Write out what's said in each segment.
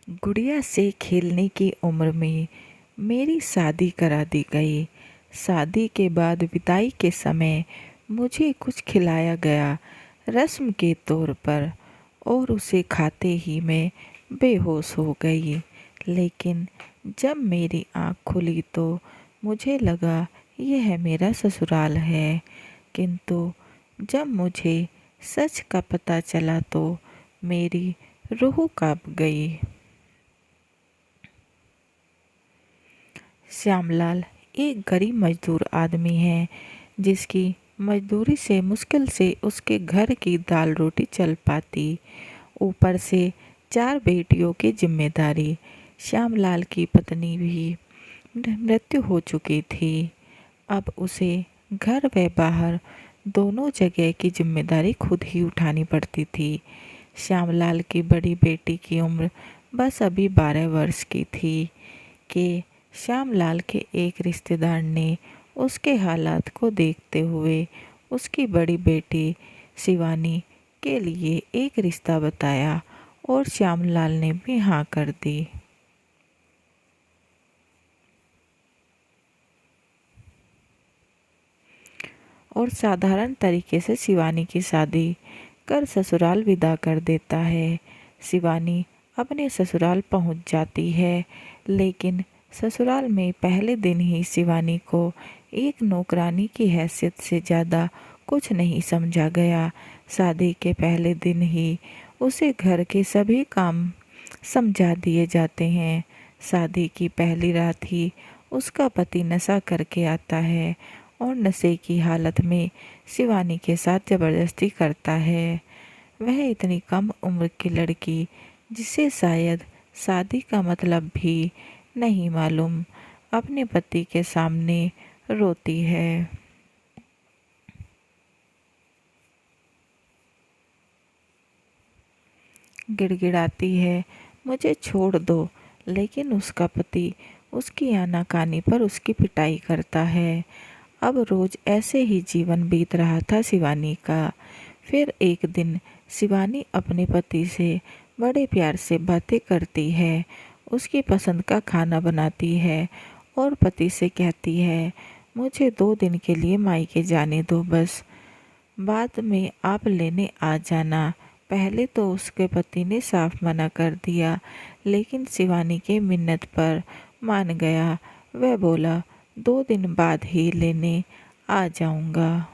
गुड़िया से खेलने की उम्र में मेरी शादी करा दी गई। शादी के बाद विदाई के समय मुझे कुछ खिलाया गया रस्म के तौर पर, और उसे खाते ही मैं बेहोश हो गई। लेकिन जब मेरी आँख खुली तो मुझे लगा यह मेरा ससुराल है। किंतु जब मुझे सच का पता चला तो मेरी रूह कांप गई। श्यामलाल एक गरीब मजदूर आदमी है, जिसकी मजदूरी से मुश्किल से उसके घर की दाल रोटी चल पाती। ऊपर से 4 बेटियों की जिम्मेदारी। श्यामलाल की पत्नी भी मृत्यु हो चुकी थी। अब उसे घर व बाहर दोनों जगह की जिम्मेदारी खुद ही उठानी पड़ती थी। श्यामलाल की बड़ी बेटी की उम्र बस अभी 12 वर्ष की थी कि श्यामलाल के एक रिश्तेदार ने उसके हालात को देखते हुए उसकी बड़ी बेटी शिवानी के लिए एक रिश्ता बताया, और श्यामलाल ने भी हाँ कर दी। और साधारण तरीके से शिवानी की शादी कर ससुराल विदा कर देता है। शिवानी अपने ससुराल पहुंच जाती है, लेकिन ससुराल में पहले दिन ही शिवानी को एक नौकरानी की हैसियत से ज़्यादा कुछ नहीं समझा गया। शादी के पहले दिन ही उसे घर के सभी काम समझा दिए जाते हैं। शादी की पहली रात ही उसका पति नशा करके आता है और नशे की हालत में शिवानी के साथ ज़बरदस्ती करता है। वह इतनी कम उम्र की लड़की, जिसे शायद शादी का मतलब भी नहीं मालूम, अपने पति के सामने रोती है। गिड़गिड़ाती है, मुझे छोड़ दो। लेकिन उसका पति उसकी आनाकानी पर उसकी पिटाई करता है। अब रोज ऐसे ही जीवन बीत रहा था शिवानी का। फिर एक दिन शिवानी अपने पति से बड़े प्यार से बातें करती है, उसकी पसंद का खाना बनाती है और पति से कहती है, मुझे 2 दिन के लिए मायके जाने दो बस, बाद में आप लेने आ जाना। पहले तो उसके पति ने साफ मना कर दिया, लेकिन शिवानी के मिन्नत पर मान गया। वह बोला, 2 दिन बाद ही लेने आ जाऊंगा।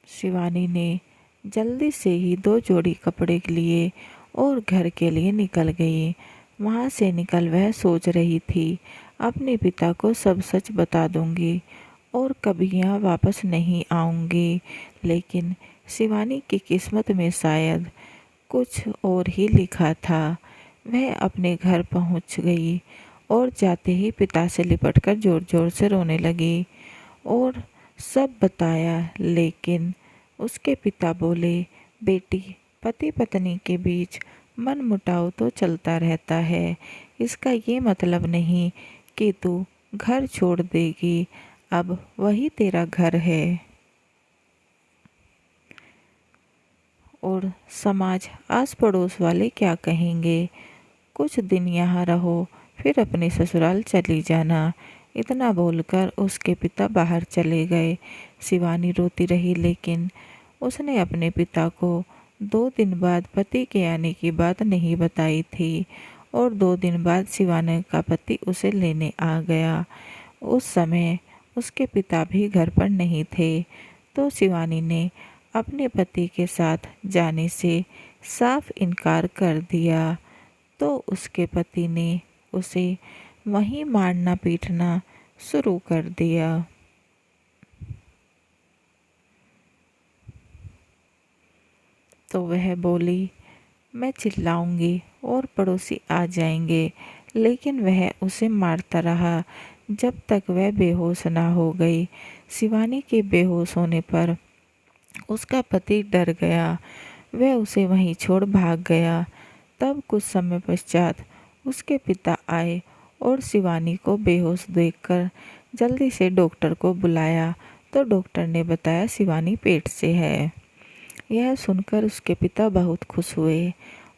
शिवानी ने जल्दी से ही 2 जोड़ी कपड़े लिए और घर के लिए निकल गई। वहाँ से निकल वह सोच रही थी, अपने पिता को सब सच बता दूंगी और कभी यहाँ वापस नहीं आऊंगी। लेकिन शिवानी की किस्मत में शायद कुछ और ही लिखा था। वह अपने घर पहुंच गई और जाते ही पिता से लिपटकर जोर जोर से रोने लगी और सब बताया। लेकिन उसके पिता बोले, बेटी, पति पत्नी के बीच मनमुटाव तो चलता रहता है। इसका ये मतलब नहीं कि तू घर छोड़ देगी। अब वही तेरा घर है और समाज, आस पड़ोस वाले क्या कहेंगे। कुछ दिन यहाँ रहो, फिर अपने ससुराल चली जाना। इतना बोलकर उसके पिता बाहर चले गए। शिवानी रोती रही, लेकिन उसने अपने पिता को 2 दिन बाद पति के आने की बात नहीं बताई थी, और 2 दिन बाद शिवानी का पति उसे लेने आ गया। उस समय उसके पिता भी घर पर नहीं थे, तो शिवानी ने अपने पति के साथ जाने से साफ इनकार कर दिया। तो उसके पति ने उसे वहीं मारना पीटना शुरू कर दिया। तो वह बोली, मैं चिल्लाऊंगी और पड़ोसी आ जाएंगे। लेकिन वह उसे मारता रहा जब तक वह बेहोश ना हो गई। शिवानी के बेहोश होने पर उसका पति डर गया। वह उसे वहीं छोड़ भाग गया। तब कुछ समय पश्चात उसके पिता आए और शिवानी को बेहोश देखकर जल्दी से डॉक्टर को बुलाया। तो डॉक्टर ने बताया, शिवानी पेट से है। यह सुनकर उसके पिता बहुत खुश हुए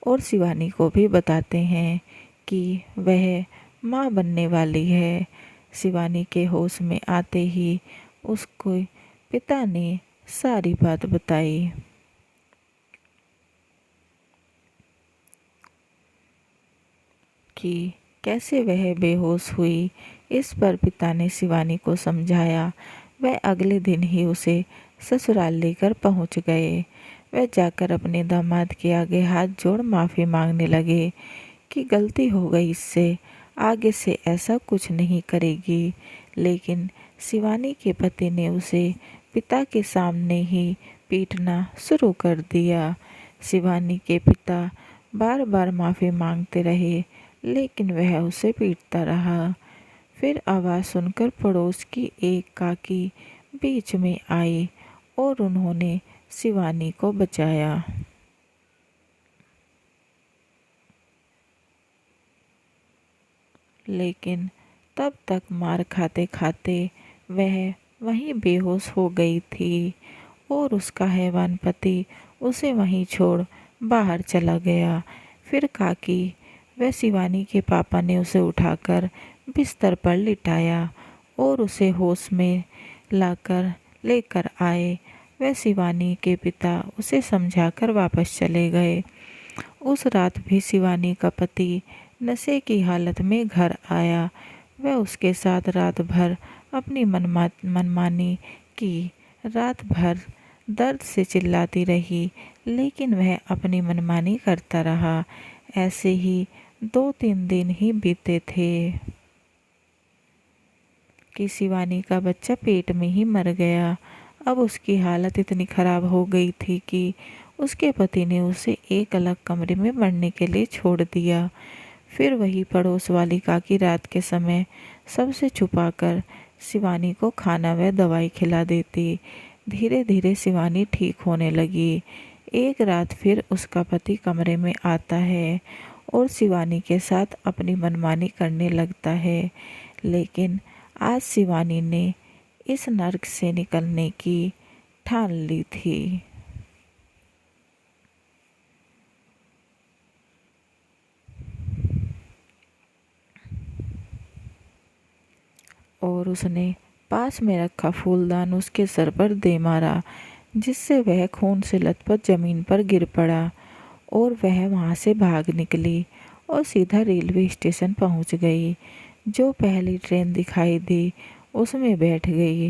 और शिवानी को भी बताते हैं कि वह माँ बनने वाली है। शिवानी के होश में आते ही उसके पिता ने सारी बात बताई कि कैसे वह बेहोश हुई। इस पर पिता ने शिवानी को समझाया। वह अगले दिन ही उसे ससुराल लेकर पहुंच गए। वह जाकर अपने दामाद के आगे हाथ जोड़ माफ़ी मांगने लगे कि गलती हो गई, इससे आगे से ऐसा कुछ नहीं करेगी। लेकिन शिवानी के पति ने उसे पिता के सामने ही पीटना शुरू कर दिया। शिवानी के पिता बार बार माफ़ी मांगते रहे लेकिन वह उसे पीटता रहा। फिर आवाज़ सुनकर पड़ोस की एक काकी बीच में आई और उन्होंने शिवानी को बचाया। लेकिन तब तक मार खाते खाते वह वहीं बेहोश हो गई थी और उसका हैवान पति उसे वहीं छोड़ बाहर चला गया। फिर काकी व शिवानी के पापा ने उसे उठाकर बिस्तर पर लिटाया और उसे होश में लाकर लेकर आए। वह शिवानी के पिता उसे समझाकर वापस चले गए। उस रात भी शिवानी का पति नशे की हालत में घर आया। वह उसके साथ रात भर अपनी मनमानी की। रात भर दर्द से चिल्लाती रही लेकिन वह अपनी मनमानी करता रहा। ऐसे ही 2-3 दिन ही बीते थे कि शिवानी का बच्चा पेट में ही मर गया। अब उसकी हालत इतनी खराब हो गई थी कि उसके पति ने उसे एक अलग कमरे में मरने के लिए छोड़ दिया। फिर वही पड़ोस वाली काकी रात के समय सबसे छुपाकर शिवानी को खाना व दवाई खिला देती। धीरे धीरे शिवानी ठीक होने लगी। एक रात फिर उसका पति कमरे में आता है और शिवानी के साथ अपनी मनमानी करने लगता है। लेकिन आज शिवानी ने इस नर्क से निकलने की ठान ली थी। और उसने पास में रखा फूलदान उसके सर पर दे मारा, जिससे वह खून से लथपथ जमीन पर गिर पड़ा और वह वहाँ से भाग निकली और सीधा रेलवे स्टेशन पहुँच गई। जो पहली ट्रेन दिखाई दी उसमें बैठ गई।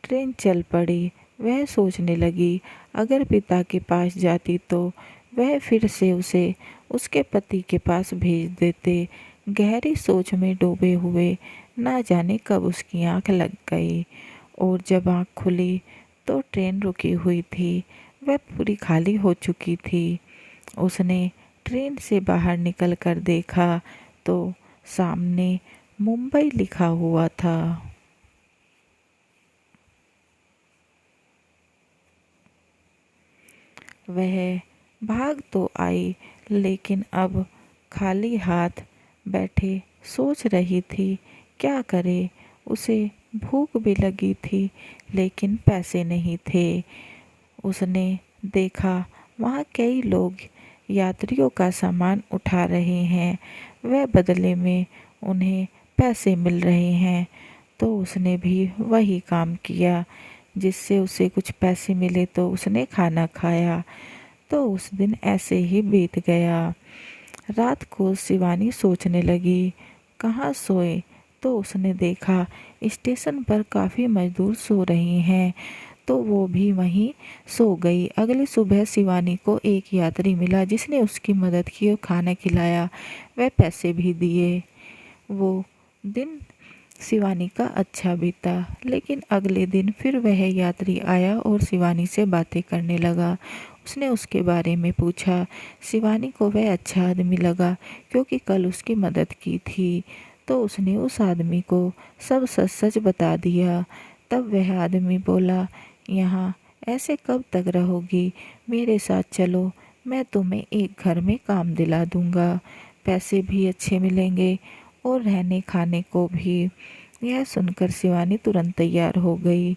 ट्रेन चल पड़ी। वह सोचने लगी अगर पिता के पास जाती तो वह फिर से उसे उसके पति के पास भेज देते। गहरी सोच में डूबे हुए ना जाने कब उसकी आंख लग गई और जब आंख खुली तो ट्रेन रुकी हुई थी। वह पूरी खाली हो चुकी थी। उसने ट्रेन से बाहर निकल कर देखा तो सामने मुंबई लिखा हुआ था। वह भाग तो आई लेकिन अब खाली हाथ बैठे सोच रही थी क्या करे। उसे भूख भी लगी थी लेकिन पैसे नहीं थे। उसने देखा वहाँ कई लोग यात्रियों का सामान उठा रहे हैं, वह बदले में उन्हें पैसे मिल रहे हैं। तो उसने भी वही काम किया जिससे उसे कुछ पैसे मिले तो उसने खाना खाया। तो उस दिन ऐसे ही बीत गया। रात को शिवानी सोचने लगी कहाँ सोए तो उसने देखा स्टेशन पर काफ़ी मजदूर सो रहे हैं तो वो भी वहीं सो गई। अगली सुबह शिवानी को एक यात्री मिला जिसने उसकी मदद की और खाना खिलाया, वह पैसे भी दिए। वो दिन शिवानी का अच्छा बीता। लेकिन अगले दिन फिर वह यात्री आया और शिवानी से बातें करने लगा। उसने उसके बारे में पूछा। शिवानी को वह अच्छा आदमी लगा क्योंकि कल उसकी मदद की थी। तो उसने उस आदमी को सब सच सच बता दिया। तब वह आदमी बोला, यहाँ ऐसे कब तक रहोगी, मेरे साथ चलो, मैं तुम्हें एक घर में काम दिला दूंगा, पैसे भी अच्छे मिलेंगे और रहने खाने को भी। यह सुनकर शिवानी तुरंत तैयार हो गई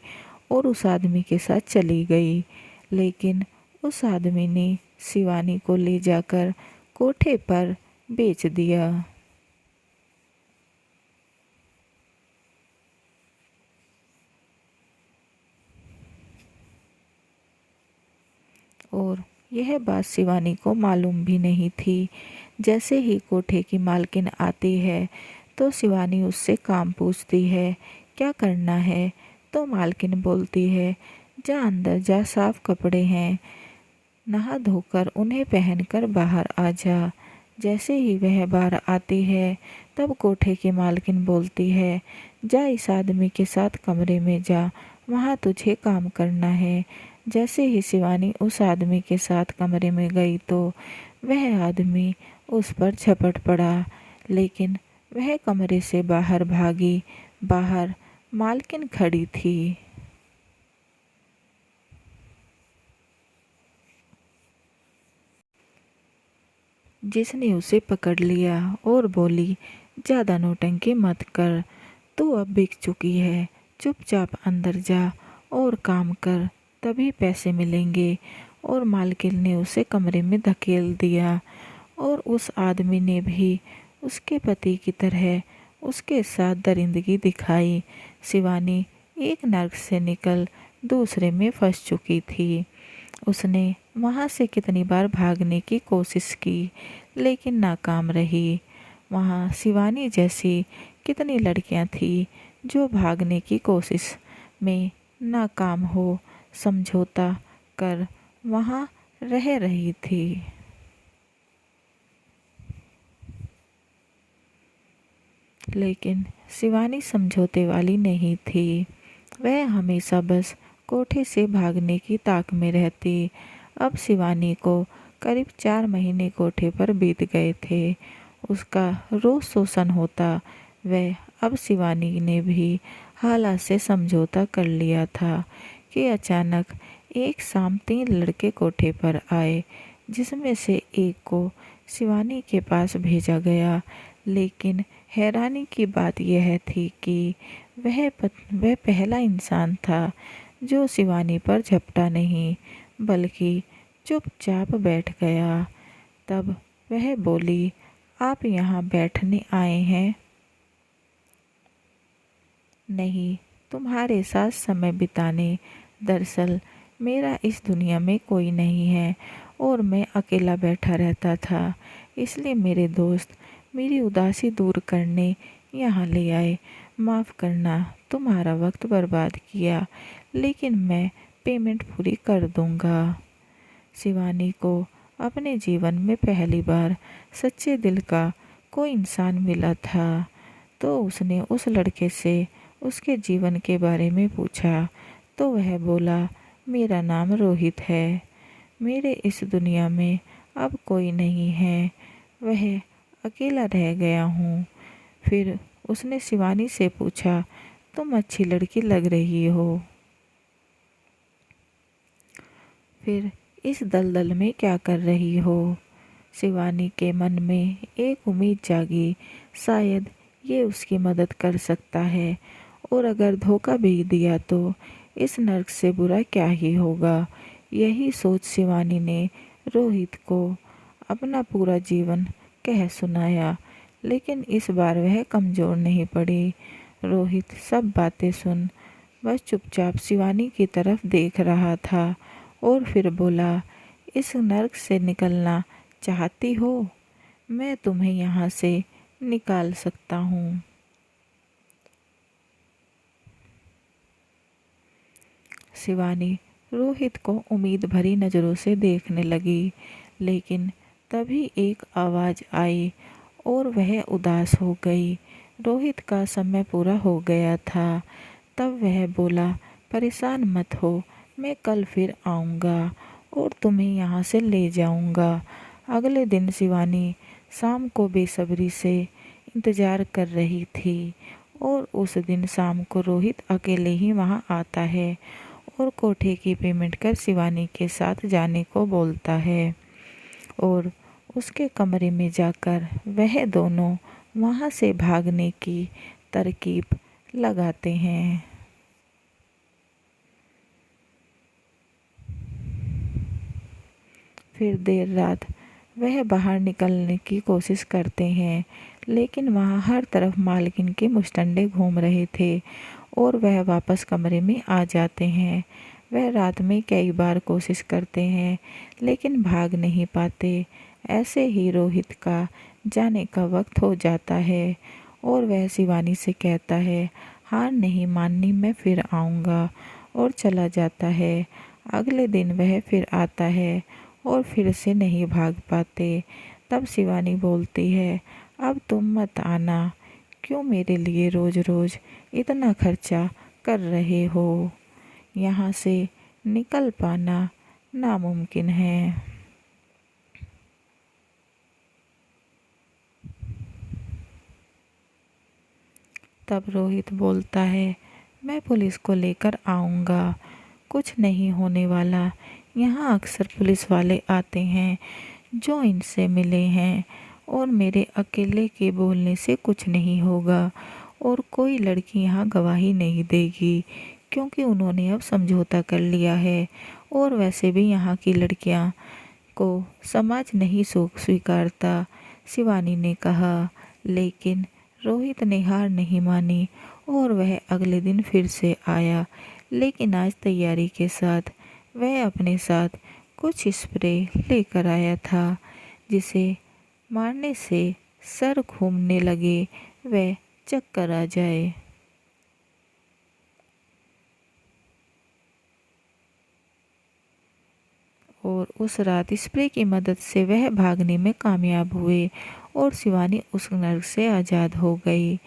और उस आदमी के साथ चली गई। लेकिन उस आदमी ने शिवानी को ले जाकर कोठे पर बेच दिया। और यह बात शिवानी को मालूम भी नहीं थी। जैसे ही कोठे की मालकिन आती है तो शिवानी उससे काम पूछती है, क्या करना है? तो मालकिन बोलती है, जा अंदर जा, साफ कपड़े हैं, नहा धोकर उन्हें पहनकर बाहर आ जा। जैसे ही वह बाहर आती है तब कोठे की मालकिन बोलती है, जा इस आदमी के साथ कमरे में जा, वहाँ तुझे काम करना है। जैसे ही शिवानी उस आदमी के साथ कमरे में गई तो वह आदमी उस पर झपट पड़ा, लेकिन वह कमरे से बाहर भागी। बाहर मालकिन खड़ी थी। जिसने उसे पकड़ लिया और बोली, ज़्यादा नौटंकी मत कर, तू अब बिक चुकी है, चुपचाप अंदर जा और काम कर, तभी पैसे मिलेंगे। और मालकिन ने उसे कमरे में धकेल दिया और उस आदमी ने भी उसके पति की तरह उसके साथ दरिंदगी दिखाई। शिवानी एक नर्क से निकल दूसरे में फंस चुकी थी। उसने वहाँ से कितनी बार भागने की कोशिश की, लेकिन नाकाम रही। वहाँ शिवानी जैसी कितनी लड़कियाँ थी जो भागने की कोशिश में नाकाम हो समझौता कर वहाँ रह रही थी। लेकिन शिवानी समझौते वाली नहीं थी। वह हमेशा बस कोठे से भागने की ताक में रहती। अब शिवानी को करीब 4 महीने कोठे पर बीत गए थे। उसका रोज शोषण होता। वह अब शिवानी ने भी हालात से समझौता कर लिया था कि अचानक एक शाम 3 लड़के कोठे पर आए, जिसमें से एक को शिवानी के पास भेजा गया। लेकिन हैरानी की बात यह थी कि वह पहला इंसान था जो शिवानी पर झपटा नहीं, बल्कि चुपचाप बैठ गया। तब वह बोली, आप यहाँ बैठने आए हैं? नहीं, तुम्हारे साथ समय बिताने। दरअसल मेरा इस दुनिया में कोई नहीं है और मैं अकेला बैठा रहता था, इसलिए मेरे दोस्त मेरी उदासी दूर करने यहाँ ले आए। माफ़ करना तुम्हारा वक्त बर्बाद किया, लेकिन मैं पेमेंट पूरी कर दूँगा। शिवानी को अपने जीवन में पहली बार सच्चे दिल का कोई इंसान मिला था, तो उसने उस लड़के से उसके जीवन के बारे में पूछा। तो वह बोला, मेरा नाम रोहित है, मेरे इस दुनिया में अब कोई नहीं है, वह अकेला रह गया हूँ। फिर उसने शिवानी से पूछा, तुम अच्छी लड़की लग रही हो, फिर इस दलदल में क्या कर रही हो? शिवानी के मन में एक उम्मीद जागी, शायद ये उसकी मदद कर सकता है, और अगर धोखा भी दिया तो इस नर्क से बुरा क्या ही होगा। यही सोच शिवानी ने रोहित को अपना पूरा जीवन कह सुनाया, लेकिन इस बार वह कमज़ोर नहीं पड़ी। रोहित सब बातें सुन बस चुपचाप शिवानी की तरफ देख रहा था और फिर बोला, इस नर्क से निकलना चाहती हो? मैं तुम्हें यहाँ से निकाल सकता हूँ। शिवानी रोहित को उम्मीद भरी नज़रों से देखने लगी, लेकिन तभी एक आवाज़ आई और वह उदास हो गई। रोहित का समय पूरा हो गया था। तब वह बोला, परेशान मत हो, मैं कल फिर आऊँगा और तुम्हें यहाँ से ले जाऊँगा। अगले दिन शिवानी शाम को बेसब्री से इंतज़ार कर रही थी, और उस दिन शाम को रोहित अकेले ही वहाँ आता है और कोठे की पेमेंट कर शिवानी के साथ जाने को बोलता है, और उसके कमरे में जाकर वह दोनों वहाँ से भागने की तरकीब लगाते हैं। फिर देर रात वह बाहर निकलने की कोशिश करते हैं, लेकिन वहाँ हर तरफ मालकिन के मुस्टंडे घूम रहे थे और वह वापस कमरे में आ जाते हैं। वह रात में कई बार कोशिश करते हैं, लेकिन भाग नहीं पाते। ऐसे ही रोहित का जाने का वक्त हो जाता है और वह शिवानी से कहता है, हार नहीं माननी, मैं फिर आऊँगा, और चला जाता है। अगले दिन वह फिर आता है और फिर से नहीं भाग पाते। तब शिवानी बोलती है, अब तुम मत आना, क्यों मेरे लिए रोज रोज इतना खर्चा कर रहे हो? यहाँ से निकल पाना नामुमकिन है। तब रोहित बोलता है, मैं पुलिस को लेकर आऊँगा, कुछ नहीं होने वाला। यहाँ अक्सर पुलिस वाले आते हैं जो इनसे मिले हैं, और मेरे अकेले के बोलने से कुछ नहीं होगा, और कोई लड़की यहाँ गवाही नहीं देगी, क्योंकि उन्होंने अब समझौता कर लिया है। और वैसे भी यहाँ की लड़कियाँ को समाज नहीं स्वीकारता, शिवानी ने कहा। लेकिन रोहित ने हार नहीं मानी और वह अगले दिन फिर से आया, लेकिन आज तैयारी के साथ। वह अपने साथ कुछ स्प्रे लेकर आया था, जिसे मारने से सर घूमने लगे, वह चक्कर आ जाए। और उस रात स्प्रे की मदद से वह भागने में कामयाब हुए और शिवानी उस नर्क से आज़ाद हो गई।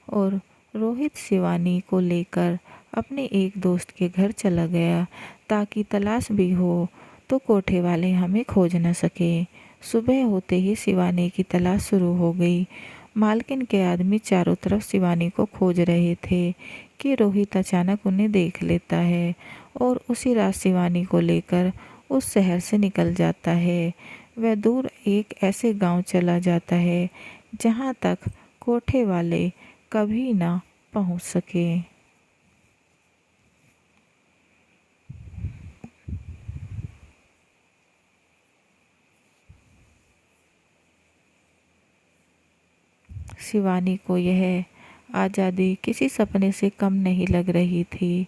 और रोहित शिवानी को लेकर अपने एक दोस्त के घर चला गया, ताकि तलाश भी हो तो कोठे वाले हमें खोज न सके। सुबह होते ही शिवानी की तलाश शुरू हो गई। मालकिन के आदमी चारों तरफ शिवानी को खोज रहे थे कि रोहित अचानक उन्हें देख लेता है और उसी रात शिवानी को लेकर उस शहर से निकल जाता है। वह दूर एक ऐसे गांव चला जाता है जहां तक कोठे वाले कभी ना पहुंच सके। शिवानी को यह आज़ादी किसी सपने से कम नहीं लग रही थी।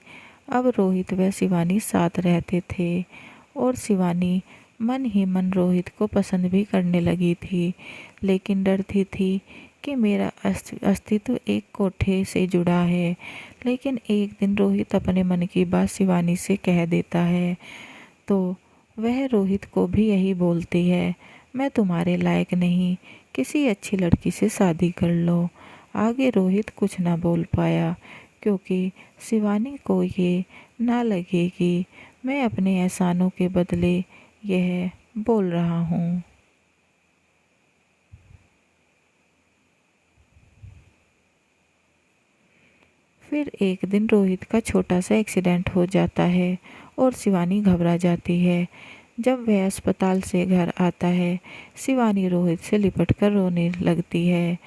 अब रोहित व शिवानी साथ रहते थे और शिवानी मन ही मन रोहित को पसंद भी करने लगी थी, लेकिन डरती थी कि मेरा अस्तित्व एक कोठे से जुड़ा है। लेकिन एक दिन रोहित अपने मन की बात शिवानी से कह देता है, तो वह रोहित को भी यही बोलती है, मैं तुम्हारे लायक नहीं, किसी अच्छी लड़की से शादी कर लो। आगे रोहित कुछ ना बोल पाया, क्योंकि शिवानी को ये ना लगे कि मैं अपने एहसानों के बदले यह बोल रहा हूँ। फिर एक दिन रोहित का छोटा सा एक्सीडेंट हो जाता है और शिवानी घबरा जाती है। जब वह अस्पताल से घर आता है, शिवानी रोहित से लिपट कर रोने लगती है।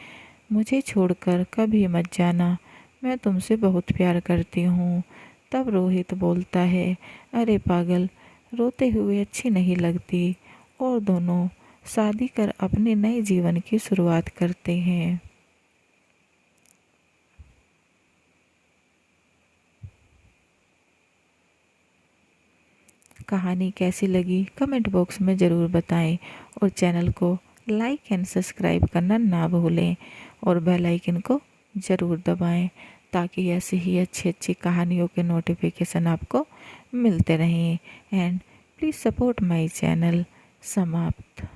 मुझे छोड़कर कभी मत जाना, मैं तुमसे बहुत प्यार करती हूँ। तब रोहित बोलता है, अरे पागल, रोते हुए अच्छी नहीं लगती। और दोनों शादी कर अपने नए जीवन की शुरुआत करते हैं। कहानी कैसी लगी कमेंट बॉक्स में ज़रूर बताएं, और चैनल को लाइक एंड सब्सक्राइब करना ना भूलें, और बेल आइकन को ज़रूर दबाएं, ताकि ऐसी ही अच्छी अच्छी कहानियों के नोटिफिकेशन आपको मिलते रहें। And please support my channel. समाप्त।